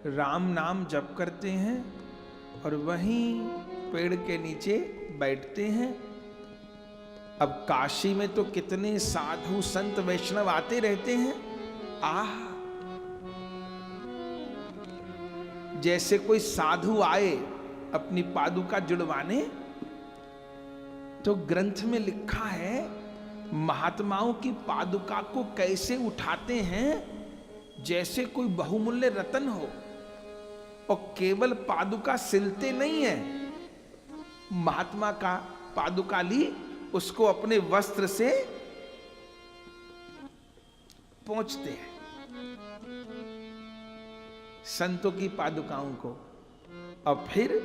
राम नाम जप करते हैं और वहीं पेड़ के नीचे बैठते हैं। अब काशी में तो कितने साधु संत वैष्णव आते रहते हैं। आह, जैसे कोई साधु आए अपनी पादुका जुड़वाने, तो ग्रंथ में लिखा है महात्माओं की पादुका को कैसे उठाते हैं जैसे कोई बहुमूल्य रत्न हो। और केवल पादुका सिलते नहीं है, महात्मा का पादुका ली, उसको अपने वस्त्र से पोंछते हैं, संतों की पादुकाओं को। और फिर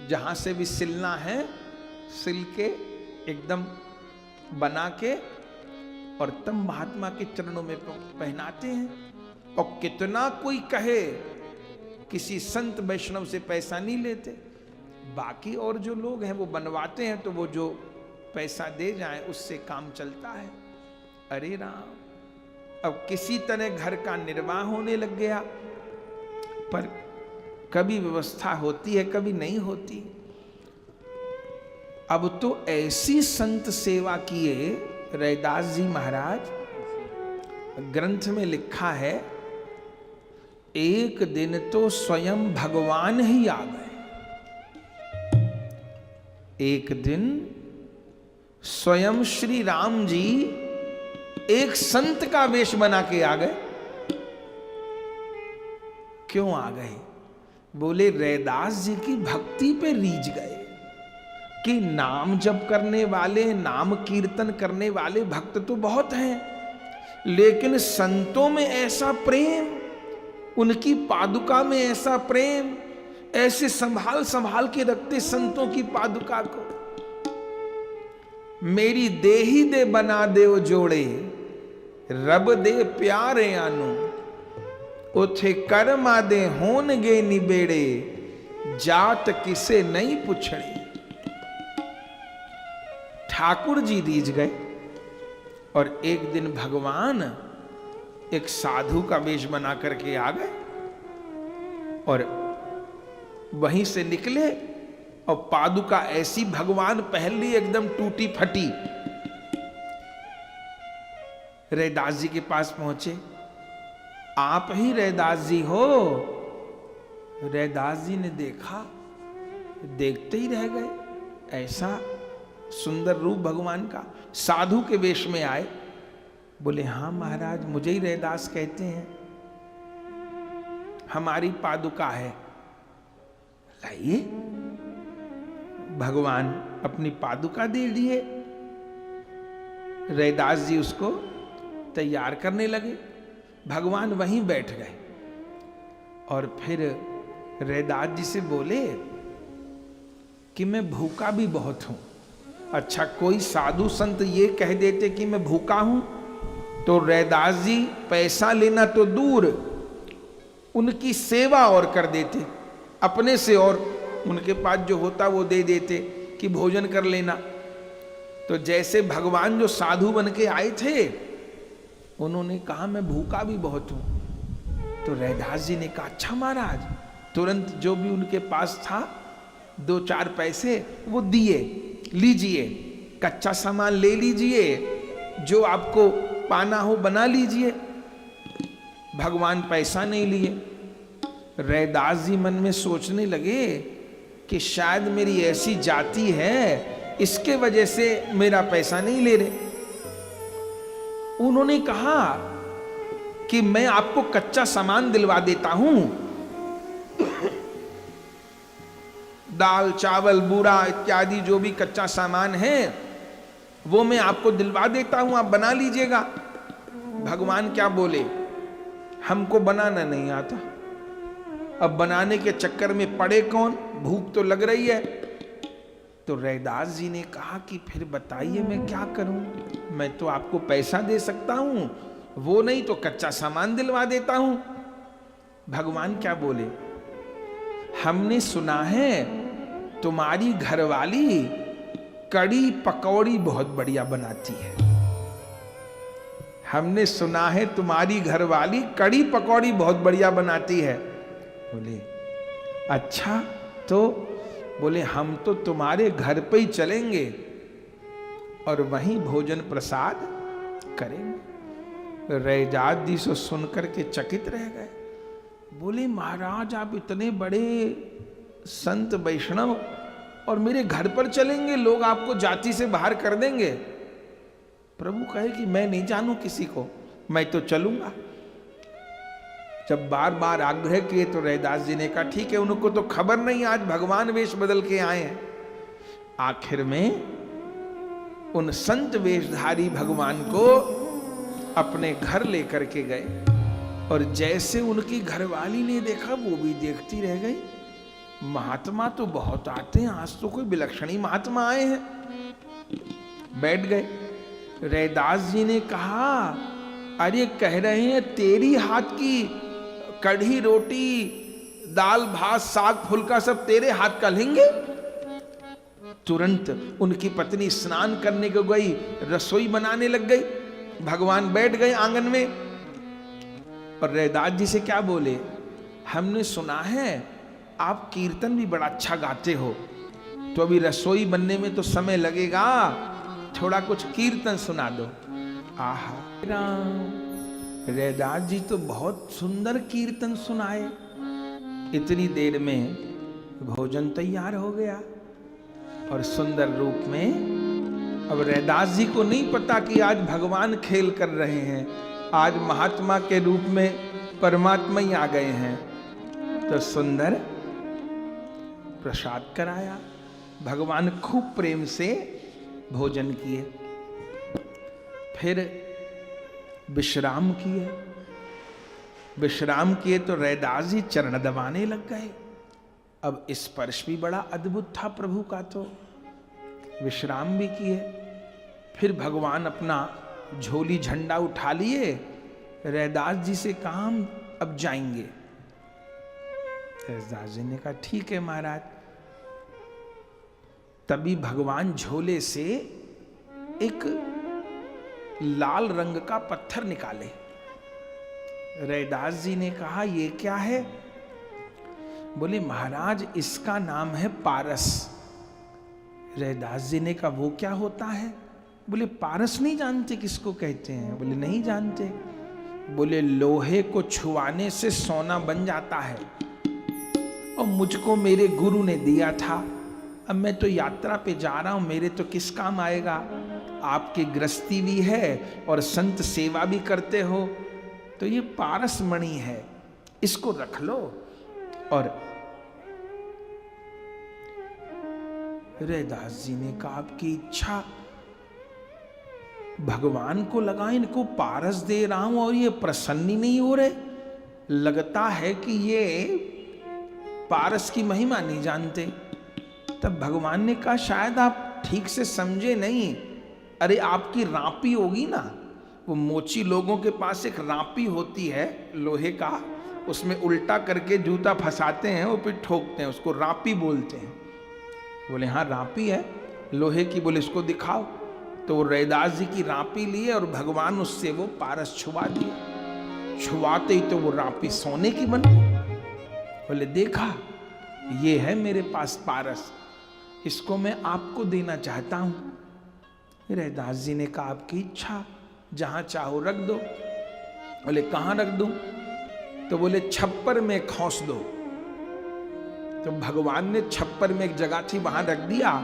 जहां से भी सिलना है सिल के एकदम बना के और तब महात्मा के चरणों में पहनाते हैं। और कितना कोई कहे, किसी संत वैष्णव से पैसा नहीं लेते। बाकी और जो लोग हैं वो बनवाते हैं, तो वो जो पैसा दे जाए उससे काम चलता है। अरे राम, अब किसी तरह घर का निर्वाह होने लग गया। पर कभी व्यवस्था होती है, कभी नहीं होती। अब तो ऐसी संत सेवा किए रैदास जी महाराज, ग्रंथ में लिखा है एक दिन तो स्वयं भगवान ही आ गए। एक दिन स्वयं श्री राम जी एक संत का वेश बना के आ गए। क्यों आ गए? बोले रैदास जी की भक्ति पे रीझ गए कि नाम जप करने वाले, नाम कीर्तन करने वाले भक्त तो बहुत हैं, लेकिन संतों में ऐसा प्रेम, उनकी पादुका में ऐसा प्रेम, ऐसे संभाल संभाल के रखते संतों की पादुका को। मेरी देही दे बना दे ओ जोड़े, रब दे प्यारे आनू, उथे कर्मा दे होन गे निबेड़े, जात किसे नहीं पुछड़ी। ठाकुर जी रीझ गए और एक दिन भगवान एक साधु का वेश बना करके आ गए और वहीं से निकले और पादुका ऐसी भगवान पहन ली एकदम टूटी फटी। रैदास जी के पास पहुंचे, आप ही रैदास जी हो? रैदास जी ने देखा, देखते ही रह गए, ऐसा सुंदर रूप भगवान का। साधु के वेश में आए, बोले हाँ महाराज, मुझे ही रैदास कहते हैं, हमारी पादुका है, लाइए। भगवान अपनी पादुका दे दिए। रैदास जी उसको तैयार करने लगे। भगवान वहीं बैठ गए और फिर रैदास जी से बोले कि मैं भूखा भी बहुत हूं। अच्छा, कोई साधु संत ये कह देते कि मैं भूखा हूं, तो रैदास जी पैसा लेना तो दूर, उनकी सेवा और कर देते, अपने से और उनके पास जो होता वो दे देते कि भोजन कर लेना। तो जैसे भगवान जो साधु बन के आए थे, उन्होंने कहा मैं भूखा भी बहुत हूं। तो रैदास जी ने कहा अच्छा महाराज। तुरंत जो भी उनके पास था 2-4 पैसे वो दिए, लीजिए, कच्चा सामान ले लीजिए, जो आपको पाना हो बना लीजिए। भगवान पैसा नहीं लिए। रैदास जी मन में सोचने लगे कि शायद मेरी ऐसी जाति है, इसके वजह से मेरा पैसा नहीं ले रहे। उन्होंने कहा कि मैं आपको कच्चा सामान दिलवा देता हूं, दाल चावल बूरा इत्यादि जो भी कच्चा सामान है वो मैं आपको दिलवा देता हूं, आप बना लीजिएगा। भगवान क्या बोले, हमको बनाना नहीं आता, अब बनाने के चक्कर में पड़े कौन, भूख तो लग रही है। तो रैदास जी ने कहा कि फिर बताइए मैं क्या करूं, मैं तो आपको पैसा दे सकता हूं, वो नहीं तो कच्चा सामान दिलवा देता हूं। भगवान क्या बोले, हमने सुना है तुम्हारी घरवाली कड़ी पकौड़ी बहुत बढ़िया बनाती है। हमने सुना है तुम्हारी घरवाली कड़ी पकौड़ी बहुत बढ़िया बनाती है। बोले अच्छा, तो बोले हम तो तुम्हारे घर पे ही चलेंगे और वहीं भोजन प्रसाद करेंगे। रैदास जी से सुनकर के चकित रह गए। बोले महाराज आप इतने बड़े संत वैष्णव और मेरे घर पर चलेंगे, लोग आपको जाति से बाहर कर देंगे। प्रभु कहे कि मैं नहीं जानू किसी को, मैं तो चलूंगा। जब बार बार आग्रह किए तो रैदास जी ने कहा ठीक है, उनको तो खबर नहीं आज भगवान वेश बदल के आए हैं। आखिर में उन संत वेशधारी भगवान को अपने घर लेकर के गए और जैसे उनकी घरवाली ने देखा वो भी देखती रह गई। महात्मा तो बहुत आते हैं, आज तो कोई विलक्षणी महात्मा आए हैं। बैठ गए। रैदास जी ने कहा अरे कह रहे हैं तेरी हाथ की कढ़ी रोटी दाल भात साग फुल्का सब तेरे हाथ का लेंगे। तुरंत उनकी पत्नी स्नान करने को गई, रसोई बनाने लग गई। भगवान बैठ गए आंगन में और रैदास जी से क्या बोले, हमने सुना है आप कीर्तन भी बड़ा अच्छा गाते हो, तो अभी रसोई बनने में तो समय लगेगा, थोड़ा कुछ कीर्तन सुना दो। आहा राम, रैदास जी तो बहुत सुंदर कीर्तन सुनाए। इतनी देर में भोजन तैयार हो गया और सुंदर रूप में। अब रैदास जी को नहीं पता कि आज भगवान खेल कर रहे हैं, आज महात्मा के रूप में परमात्मा ही आ गए हैं। तो सुंदर प्रसाद कराया, भगवान खूब प्रेम से भोजन किए, फिर विश्राम किए। विश्राम किए तो रैदास जी चरण दबाने लग गए। अब स्पर्श भी बड़ा अद्भुत था प्रभु का, तो विश्राम भी किए। फिर भगवान अपना झोली झंडा उठा लिए। रैदास जी से कहा हम अब जाएंगे। रैदास जी ने कहा ठीक है महाराज। तभी भगवान झोले से एक लाल रंग का पत्थर निकाले। रैदास जी ने कहा ये क्या है? बोले महाराज इसका नाम है पारस। रैदास जी ने कहा वो क्या होता है? बोले पारस नहीं जानते किसको कहते हैं? बोले नहीं जानते। बोले लोहे को छुआने से सोना बन जाता है और मुझको मेरे गुरु ने दिया था। अब मैं तो यात्रा पे जा रहा हूं, मेरे तो किस काम आएगा? आपकी गृहस्थी भी है और संत सेवा भी करते हो, तो ये पारस मणि है, इसको रख लो। और रैदास जी ने कहा आपकी इच्छा। भगवान को लगा इनको पारस दे रहा हूं और ये प्रसन्न ही नहीं हो रहे, लगता है कि ये पारस की महिमा नहीं जानते। तब भगवान ने कहा शायद आप ठीक से समझे नहीं। अरे आपकी रापी होगी ना, वो मोची लोगों के पास एक रापी होती है लोहे का, उसमें उल्टा करके जूता फंसाते हैं और फिर ठोकते हैं, उसको रापी बोलते हैं। बोले हाँ रापी है लोहे की। बोले इसको दिखाओ। तो वो रैदास जी की रापी लिए और भगवान उससे वो पारस छुआ दिया। छुआते ही तो वो रापी सोने की बन गई। बोले देखा ये है मेरे पास पारस, इसको मैं आपको देना चाहता हूं। रैदास जी ने कहा आपकी इच्छा, जहां चाहो रख दो। बोले कहां रख दूं? तो बोले छप्पर में खोस दो। तो भगवान ने छप्पर में एक जगह थी वहां रख दिया,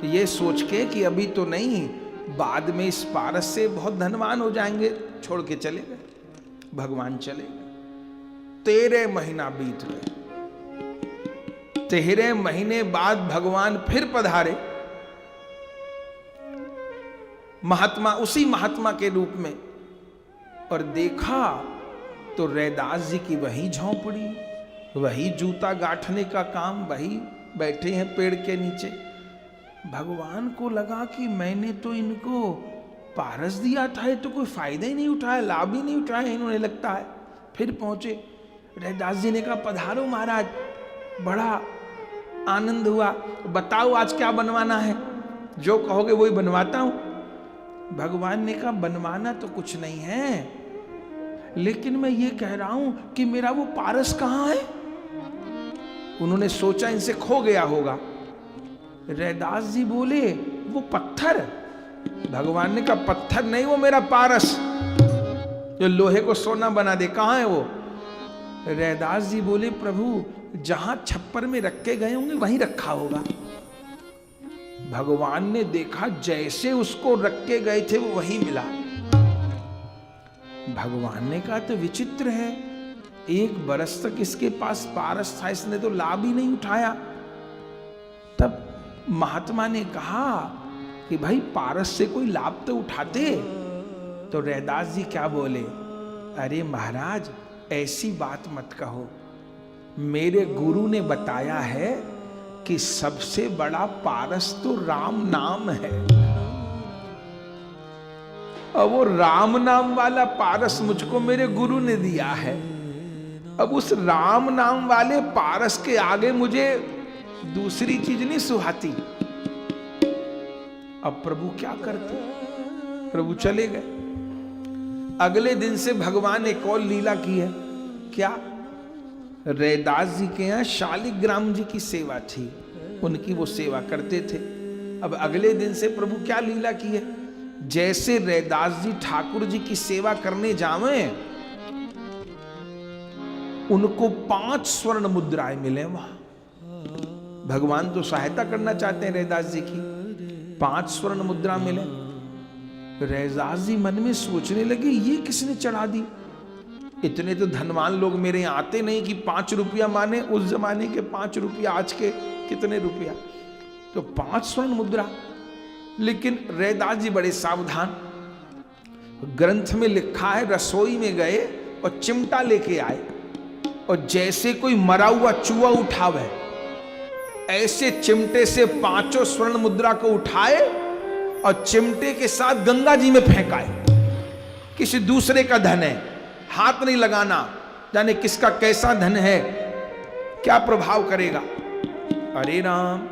ये सोच के कि अभी तो नहीं, बाद में इस पारस से बहुत धनवान हो जाएंगे। छोड़ के चले गए। भगवान चले गए। 13 महीना बीत गए। 13 महीने बाद भगवान फिर पधारे, महात्मा उसी महात्मा के रूप में, और देखा तो रैदास जी की वही झोंपड़ी, वही जूता गांठने का काम, वही बैठे हैं पेड़ के नीचे। भगवान को लगा कि मैंने तो इनको पारस दिया था, ये तो कोई फायदा ही नहीं उठाया, लाभ ही नहीं उठाया इन्होंने लगता है। फिर पहुंचे। रैदास जी ने कहा पधारो महाराज, बड़ा आनंद हुआ, बताओ आज क्या बनवाना है? जो कहोगे वही बनवाता हूं। भगवान ने कहा बनवाना तो कुछ नहीं है, लेकिन मैं ये कह रहा हूं कि मेरा वो पारस कहां है? उन्होंने सोचा इनसे खो गया होगा। रैदास जी बोले वो पत्थर। भगवान ने कहा पत्थर नहीं, वो मेरा पारस जो लोहे को सोना बना दे, कहां है वो? रैदास जी बोले प्रभु जहां छप्पर में रख के गए होंगे वहीं रखा होगा। भगवान ने देखा जैसे उसको रख के गए थे वो वहीं मिला। भगवान ने कहा तो विचित्र है, 1 बरस तक इसके पास पारस था, इसने तो लाभ ही नहीं उठाया। तब महात्मा ने कहा कि भाई पारस से कोई लाभ तो उठाते। तो रैदास जी क्या बोले, अरे महाराज ऐसी बात मत कहो, मेरे गुरु ने बताया है कि सबसे बड़ा पारस तो राम नाम है, और वो राम नाम वाला पारस मुझको मेरे गुरु ने दिया है। अब उस राम नाम वाले पारस के आगे मुझे दूसरी चीज नहीं सुहाती। अब प्रभु क्या करते? प्रभु चले गए। अगले दिन से भगवान एक और लीला की है। क्या? रैदास जी के यहाँ शालिग्राम जी की सेवा थी, उनकी वो सेवा करते थे। अब अगले दिन से प्रभु क्या लीला की है, जैसे रैदास जी ठाकुर जी की सेवा करने जावे, उनको 5 स्वर्ण मुद्राएं मिले वहां। भगवान तो सहायता करना चाहते हैं रैदास जी की, 5 स्वर्ण मुद्रा मिले। रैदास जी मन में सोचने लगे ये किसने चढ़ा दी? इतने तो धनवान लोग मेरे यहाँ आते नहीं कि 5 रुपया माने, उस जमाने के 5 रुपया आज के कितने रुपया, तो 5 स्वर्ण मुद्रा। लेकिन रैदास जी बड़े सावधान, ग्रंथ में लिखा है रसोई में गए और चिमटा लेके आए, और जैसे कोई मरा हुआ चूहा उठावे ऐसे चिमटे से 5 स्वर्ण मुद्रा को उठाए और चिमटे के साथ गंगा जी में फेंकाए। किसी दूसरे का धन है, हाथ नहीं लगाना, जाने किसका कैसा धन है, क्या प्रभाव करेगा। अरे राम,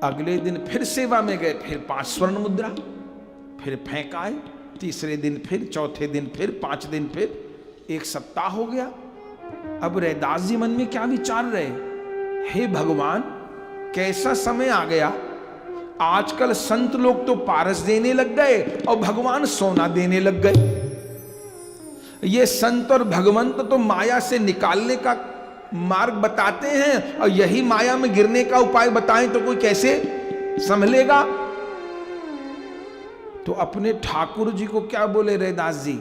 अगले दिन फिर सेवा में गए, फिर 5 स्वर्ण मुद्रा, फिर फेंकाए। तीसरे दिन फिर, चौथे दिन फिर, 5 दिन फिर, 1 सप्ताह हो गया। अब रैदास जी मन में क्या विचार रहे, हे भगवान कैसा समय आ गया, आजकल संत लोग तो पारस देने लग गए और भगवान सोना देने लग गए। ये संत और भगवंत तो माया से निकालने का मार्ग बताते हैं, और यही माया में गिरने का उपाय बताएं तो कोई कैसे संभलेगा। तो अपने ठाकुर जी को क्या बोले रैदास जी,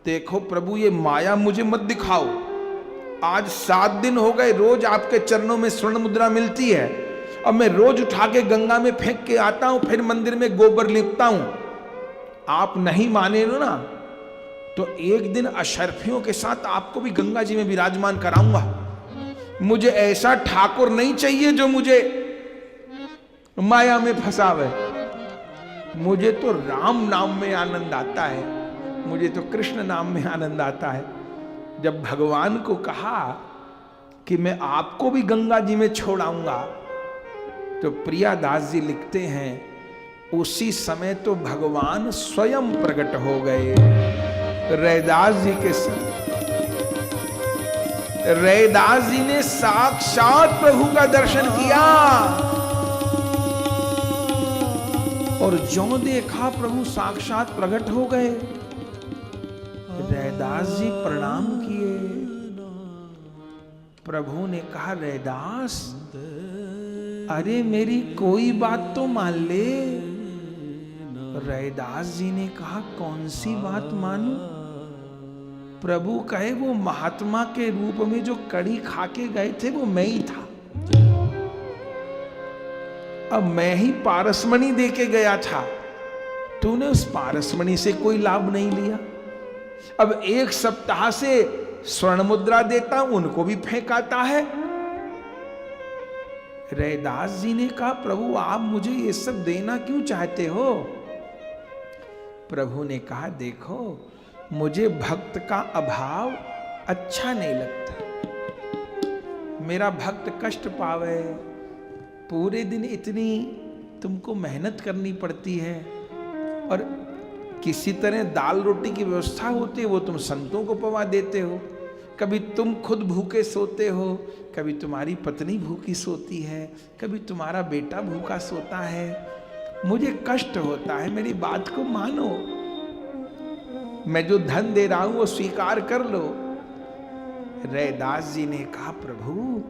देखो प्रभु ये माया मुझे मत दिखाओ, आज 7 दिन हो गए रोज आपके चरणों में स्वर्ण मुद्रा मिलती है, और मैं रोज उठा के गंगा में फेंक के आता हूं, फिर मंदिर में गोबर लिपता हूं। आप नहीं माने ना तो एक दिन अशर्फियों के साथ आपको भी गंगा जी में विराजमान कराऊंगा। मुझे ऐसा ठाकुर नहीं चाहिए जो मुझे माया में फंसावे। मुझे तो राम नाम में आनंद आता है, मुझे तो कृष्ण नाम में आनंद आता है। जब भगवान को कहा कि मैं आपको भी गंगा जी में छोड़ाऊंगा, तो प्रियादास जी लिखते हैं उसी समय तो भगवान स्वयं प्रकट हो गए रैदास जी के साथ। रैदास जी ने साक्षात प्रभु का दर्शन किया, और जो देखा प्रभु साक्षात प्रकट हो गए। रैदास जी प्रणाम किए। प्रभु ने कहा रैदास, अरे मेरी कोई बात तो मान ले। रैदास जी ने कहा कौन सी बात मानूं? प्रभु कहे वो महात्मा के रूप में जो कड़ी खा के गए थे वो मैं ही था, अब मैं ही पारसमणि दे के गया था, तूने उस पारसमणि से कोई लाभ नहीं लिया। अब 1 सप्ताह से स्वर्ण मुद्रा देता हूं, उनको भी फेंकाता है। रैदास जी ने कहा प्रभु आप मुझे ये सब देना क्यों चाहते हो? प्रभु ने कहा देखो मुझे भक्त का अभाव अच्छा नहीं लगता। मेरा भक्त कष्ट पावे, पूरे दिन इतनी तुमको मेहनत करनी पड़ती है, और किसी तरह दाल रोटी की व्यवस्था होती है वो तुम संतों को पवा देते हो। कभी तुम खुद भूखे सोते हो, कभी तुम्हारी पत्नी भूखी सोती है, कभी तुम्हारा बेटा भूखा सोता है। मुझे कष्ट होता है, मेरी बात को मानो। मैं जो धन दे रहा हूं वो स्वीकार कर लो। रैदास जी ने कहा, प्रभु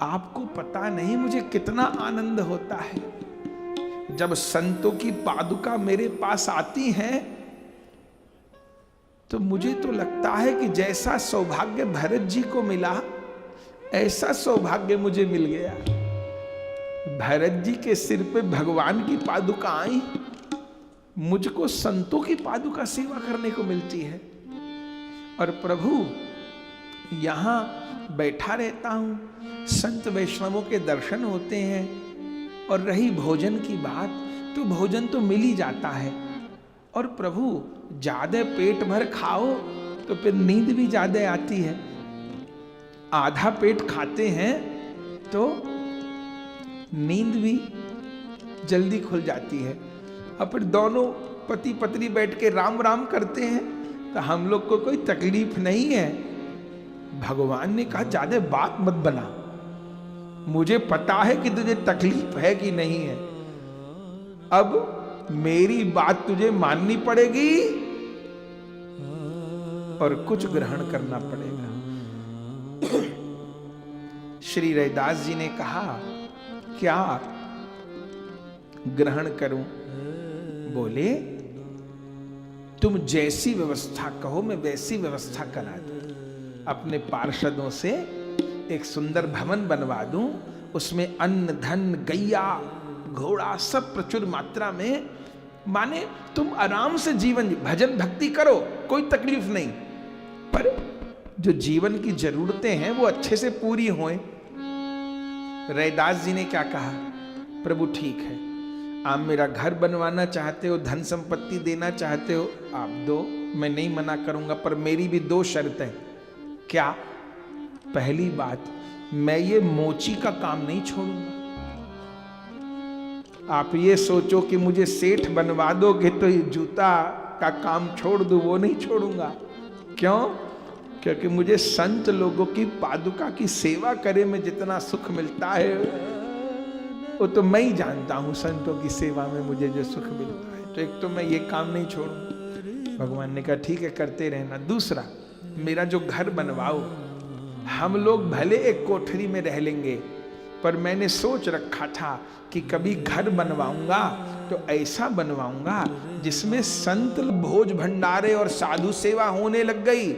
आपको पता नहीं मुझे कितना आनंद होता है जब संतों की पादुका मेरे पास आती हैं, तो मुझे तो लगता है कि जैसा सौभाग्य भरत जी को मिला ऐसा सौभाग्य मुझे मिल गया। भरत जी के सिर पे भगवान की पादुका आई, मुझको संतों की पादुका सेवा करने को मिलती है। और प्रभु यहां बैठा रहता हूं, संत वैष्णवों के दर्शन होते हैं, और रही भोजन की बात, तो भोजन तो मिल ही जाता है। और प्रभु ज्यादा पेट भर खाओ तो फिर नींद भी ज्यादा आती है, आधा पेट खाते हैं तो नींद भी जल्दी खुल जाती है। और फिर दोनों पति पत्नी बैठ के राम राम करते हैं तो हम लोग को कोई तकलीफ नहीं है। भगवान ने कहा ज्यादा बात मत बना, मुझे पता है कि तुझे तकलीफ है कि नहीं है, अब मेरी बात तुझे माननी पड़ेगी और कुछ ग्रहण करना पड़ेगा। श्री रैदास जी ने कहा, क्या ग्रहण करूं? बोले, तुम जैसी व्यवस्था कहो मैं वैसी व्यवस्था करा दूं। अपने पार्षदों से एक सुंदर भवन बनवा दूं, उसमें अन्न धन गैया घोड़ा सब प्रचुर मात्रा में, माने तुम आराम से जीवन भजन भक्ति करो, कोई तकलीफ नहीं, पर जो जीवन की जरूरतें हैं वो अच्छे से पूरी होएं। रैदास जी ने क्या कहा, प्रभु ठीक है, आप मेरा घर बनवाना चाहते हो, धन संपत्ति देना चाहते हो, आप दो, मैं नहीं मना करूंगा, पर मेरी भी दो शर्तें। क्या? पहली बात, मैं ये मोची का काम नहीं छोड़ूंगा। आप ये सोचो कि मुझे सेठ बनवा दोगे तो ये जूता का काम छोड़ दूं, वो नहीं छोड़ूंगा। क्यों? क्योंकि मुझे संत लोगों की पादुका की सेवा करे में जितना सुख मिलता है वो तो मैं ही जानता हूं। संतों की सेवा में मुझे जो सुख मिलता है, तो एक तो मैं ये काम नहीं छोड़ूंगा। भगवान ने कहा ठीक है, करते रहना। दूसरा, मेरा जो घर बनवाओ, हम लोग भले एक कोठरी में रह लेंगे, पर मैंने सोच रखा था कि कभी घर बनवाऊंगा तो ऐसा बनवाऊंगा जिसमें संत भोज भंडारे और साधु सेवा होने लग गई।